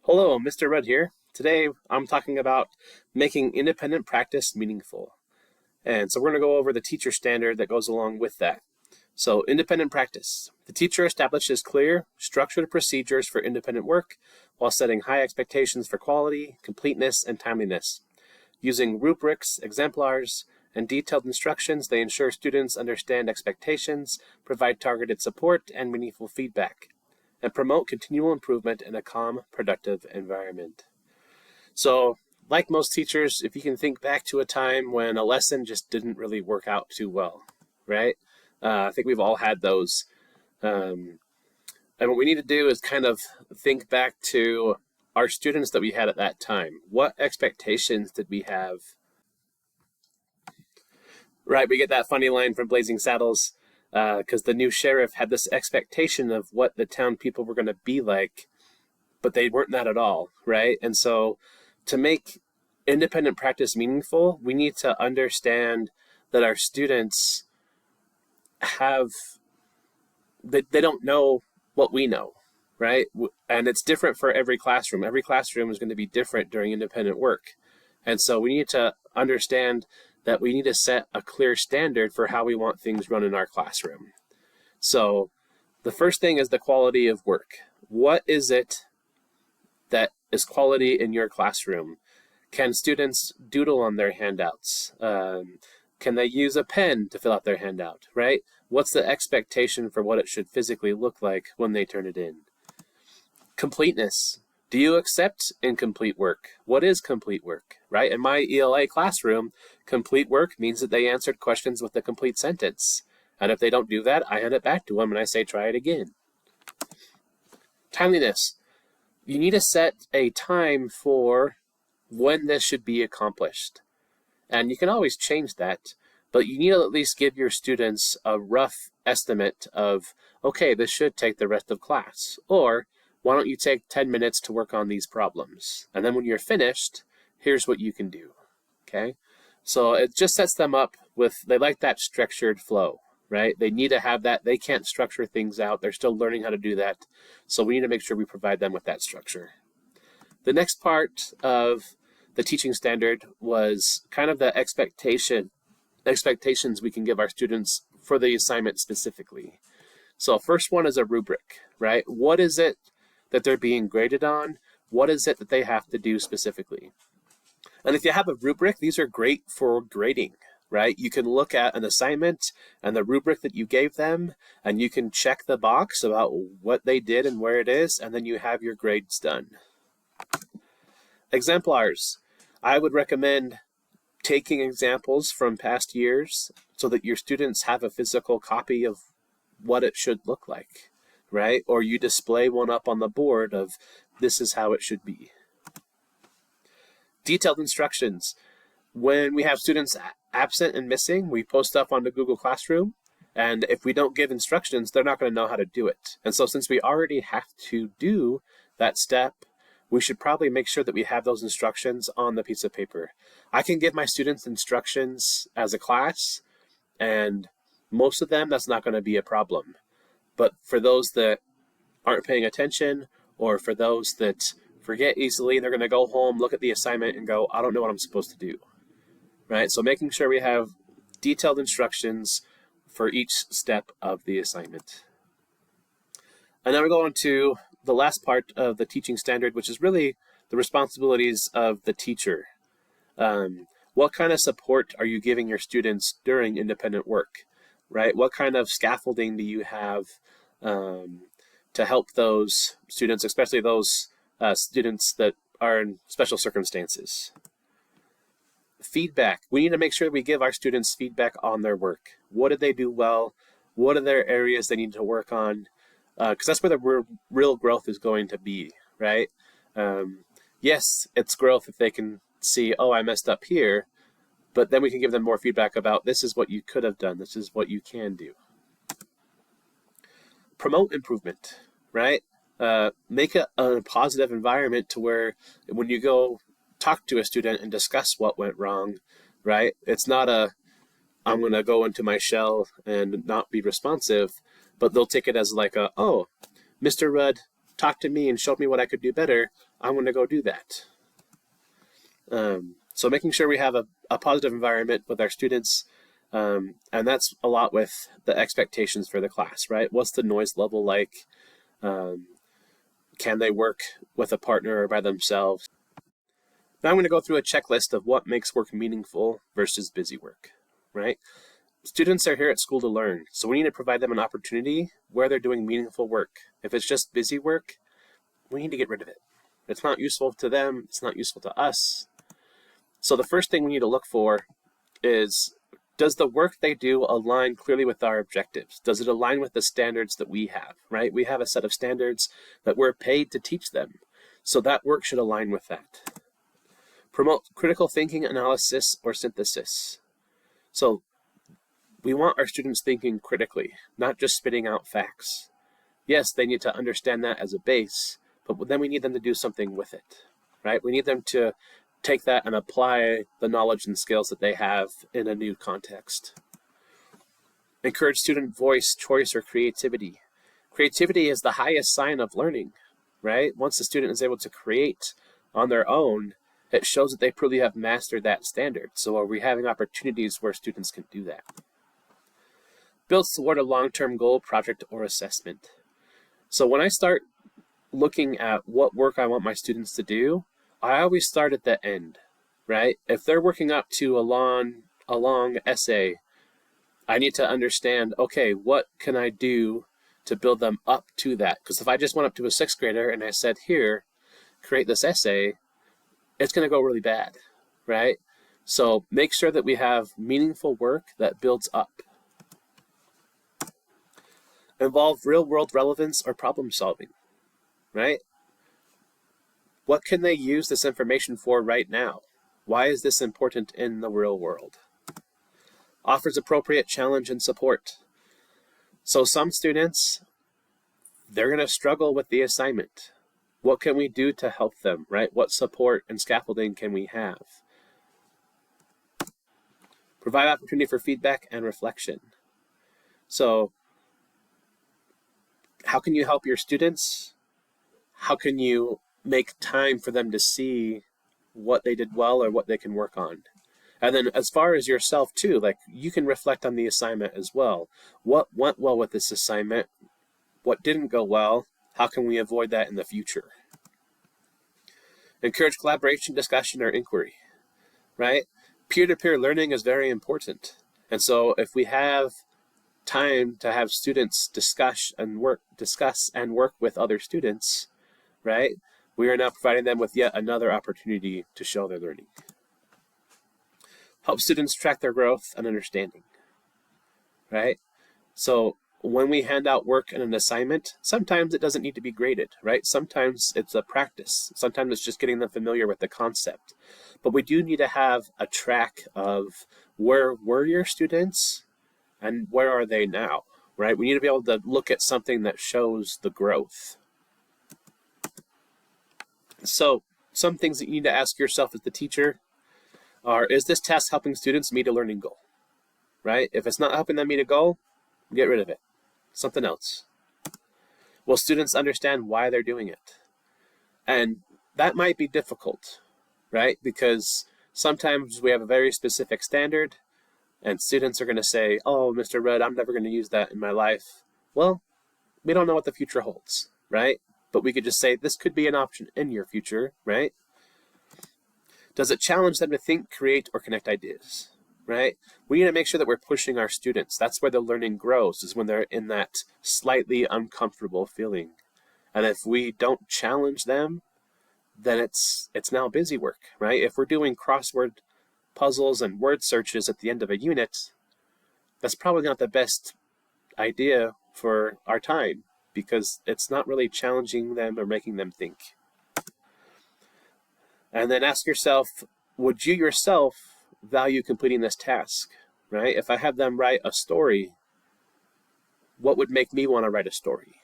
Hello, Mr. Rudd here. Today I'm talking about making independent practice meaningful. And so we're going to go over the teacher standard that goes along with that. So, independent practice. The teacher establishes clear, structured procedures for independent work while setting high expectations for quality, completeness, and timeliness. Using rubrics, exemplars, and detailed instructions, they ensure students understand expectations, provide targeted support, and meaningful feedback, and promote continual improvement in a calm, productive environment. So, like most teachers, if you can think back to a time when a lesson just didn't really work out too well, right? I think we've all had those. And what we need to do is kind of think back to our students that we had at that time. What expectations did we have? Right, we get that funny line from Blazing Saddles because the new sheriff had this expectation of what the town people were going to be like, but they weren't that at all, right? And so to make independent practice meaningful, we need to understand that our students they don't know what we know, right? And it's different for every classroom. Every classroom is going to be different during independent work. And so we need to understand that we need to set a clear standard for how we want things run in our classroom. So the first thing is the quality of work. What is it that is quality in your classroom? Can students doodle on their handouts? Can they use a pen to fill out their handout, right? What's the expectation for what it should physically look like when they turn it in? Completeness. Do you accept incomplete work? What is complete work, right? In my ELA classroom, complete work means that they answered questions with a complete sentence. And if they don't do that, I hand it back to them and I say, try it again. Timeliness. You need to set a time for when this should be accomplished. And you can always change that, but you need to at least give your students a rough estimate of, okay, this should take the rest of class. Or why don't you take 10 minutes to work on these problems? And then when you're finished, here's what you can do, okay? So it just sets them up with, they like that structured flow, right? They need to have that. They can't structure things out. They're still learning how to do that. So we need to make sure we provide them with that structure. The next part of the teaching standard was kind of the expectations we can give our students for the assignment specifically. So first one is a rubric, right? What is it that they're being graded on? What is it that they have to do specifically? And if you have a rubric, these are great for grading, right? You can look at an assignment and the rubric that you gave them, and you can check the box about what they did and where it is, and then you have your grades done. Exemplars. I would recommend taking examples from past years so that your students have a physical copy of what it should look like, right? Or you display one up on the board of this is how it should be. Detailed instructions. When we have students absent and missing, we post stuff onto Google Classroom, and if we don't give instructions, they're not going to know how to do it. And so since we already have to do that step, we should probably make sure that we have those instructions on the piece of paper. I can give my students instructions as a class, and most of them, that's not going to be a problem. But for those that aren't paying attention, or for those that forget easily, they're going to go home, look at the assignment, and go, I don't know what I'm supposed to do. Right? So making sure we have detailed instructions for each step of the assignment. And then we go on to the last part of the teaching standard, which is really the responsibilities of the teacher. What kind of support are you giving your students during independent work, right? What kind of scaffolding do you have to help those students, especially those students that are in special circumstances? Feedback. We need to make sure we give our students feedback on their work. What did they do well? What are their areas they need to work on? Because that's where the real growth is going to be, right? Yes, it's growth if they can see, oh, I messed up here, but then we can give them more feedback about this is what you could have done, this is what you can do. Promote improvement, right? Make a positive environment to where when you go talk to a student and discuss what went wrong, right? It's not I'm going to go into my shell and not be responsive, but they'll take it as like oh, Mr. Rudd talked to me and showed me what I could do better, I'm going to go do that. So making sure we have a positive environment with our students, and that's a lot with the expectations for the class, right? What's the noise level like? Can they work with a partner or by themselves? Now I'm going to go through a checklist of what makes work meaningful versus busy work, right? Students are here at school to learn, so we need to provide them an opportunity where they're doing meaningful work. If it's just busy work, we need to get rid of it. It's not useful to them, it's not useful to us. So the first thing we need to look for is, does the work they do align clearly with our objectives? Does it align with the standards that we have, right? We have a set of standards that we're paid to teach them, so that work should align with that. Promote critical thinking, analysis, or synthesis. So we want our students thinking critically, not just spitting out facts. Yes, they need to understand that as a base, but then we need them to do something with it, right? We need them to take that and apply the knowledge and skills that they have in a new context. Encourage student voice, choice, or creativity. Creativity is the highest sign of learning, right? Once the student is able to create on their own, it shows that they truly have mastered that standard. So are we having opportunities where students can do that? Build toward a long-term goal, project, or assessment. So when I start looking at what work I want my students to do, I always start at the end, right? If they're working up to a long essay, I need to understand, okay, what can I do to build them up to that? Because if I just went up to a 6th grader and I said, here, create this essay, it's going to go really bad, right? So make sure that we have meaningful work that builds up. Involve real-world relevance or problem solving, right? What can they use this information for right now? Why is this important in the real world? Offers appropriate challenge and support. So some students, they're going to struggle with the assignment. What can we do to help them, right? What support and scaffolding can we have? Provide opportunity for feedback and reflection. So how can you help your students? How can you make time for them to see what they did well or what they can work on? And then as far as yourself too, like, you can reflect on the assignment as well. What went well with this assignment? What didn't go well? How can we avoid that in the future? Encourage collaboration, discussion, or inquiry, right? Peer-to-peer learning is very important. And so if we have time to have students discuss and work with other students, right? We are now providing them with yet another opportunity to show their learning. Help students track their growth and understanding, right? So when we hand out work and an assignment, sometimes it doesn't need to be graded, right? Sometimes it's a practice. Sometimes it's just getting them familiar with the concept. But we do need to have a track of where were your students and where are they now, right? We need to be able to look at something that shows the growth. So some things that you need to ask yourself as the teacher are, is this task helping students meet a learning goal, right? If it's not helping them meet a goal, get rid of it. Something else. Will students understand why they're doing it? And that might be difficult, right? Because sometimes we have a very specific standard and students are going to say, oh, Mr. Rudd, I'm never going to use that in my life. Well, we don't know what the future holds, right? But we could just say this could be an option in your future, right? Does it challenge them to think, create, or connect ideas, right? We need to make sure that we're pushing our students. That's where the learning grows, is when they're in that slightly uncomfortable feeling. And if we don't challenge them, then it's now busy work, right? If we're doing crossword puzzles and word searches at the end of a unit, that's probably not the best idea for our time, because it's not really challenging them or making them think. And then ask yourself, would you yourself value completing this task, right? If I have them write a story, what would make me want to write a story?